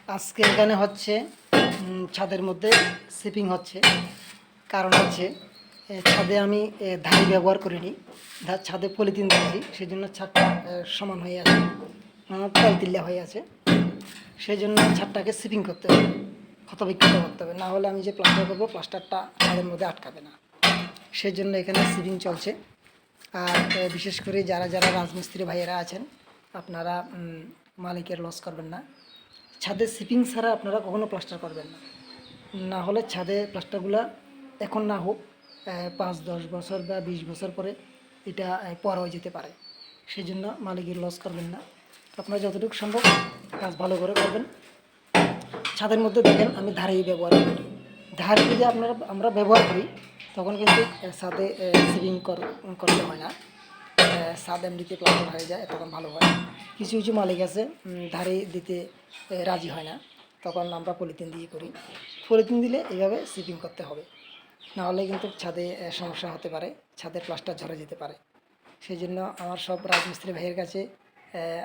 আজকে এখানে হচ্ছে ছাদের মধ্যে সিপিং হচ্ছে। কারণ হচ্ছে ছাদে আমি ধাড়ি ব্যবহার করিনি, ছাদে পলিথিন দিয়েছি, সেই জন্য ছাদটা সমান হয়ে আছে, তলতিল্লা হয়ে আছে। সেই জন্য ছাদটাকে সিপিং করতে হবে, ক্ষতবিক্ষত করতে হবে, না হলে আমি যে প্লাস্টার করবো প্লাস্টারটা ছাদের মধ্যে আটকাবে না। সেই জন্য এখানে সিপিং চলছে। আর বিশেষ করে যারা যারা রাজমিস্ত্রি ভাইয়েরা আছেন, আপনারা মালিকের লস করবেন না। ছাদে সিপিং ছাড়া আপনারা কখনো প্লাস্টার করবেন না, না হলে ছাদে প্লাস্টারগুলো এখন না হোক 5-10 বছর বা 20 বছর পরে এটা পর হয়ে যেতে পারে। সেই জন্য মালিকের লস করবেন না। আপনারা যতটুকু সম্ভব কাজ ভালো করে করবেন। ছাদের মধ্যে দেখেন আমি ধারেই ব্যবহার করি, ধার যদি আমরা ব্যবহার করি তখন কিন্তু ছাদে সিপিং করতে হয় না, ছাদ এমনিতে প্লাস্টার হয়ে যায়, তখন ভালো হয়। কিছু কিছু মালিক আছে ধারে দিতে রাজি হয় না, তখন আমরা পলিথিন দিয়ে করি। পলিথিন দিলে এইভাবে সিপিং করতে হবে, নাহলে কিন্তু ছাদে সমস্যা হতে পারে, ছাদের প্লাস্টার ঝরে যেতে পারে। সেই জন্য আমার সব রাজমিস্ত্রি ভাইয়ের কাছে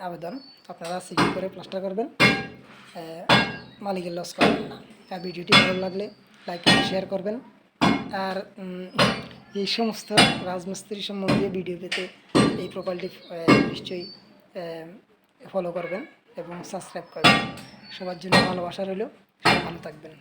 আবেদন, আপনারা সিপিং করে প্লাস্টার করবেন, মালিকের লস করবেন না। আর ভিডিওটি ভালো লাগলে লাইক করে শেয়ার করবেন। আর এই সমস্ত রাজমিস্ত্রি সম্বন্ধে ভিডিও পেতে এই প্রোফাইলটি নিশ্চয়ই ফলো করবেন এবং সাবস্ক্রাইব করবেন। সবার জন্য ভালোবাসা রইল, সবাই ভালো থাকবেন।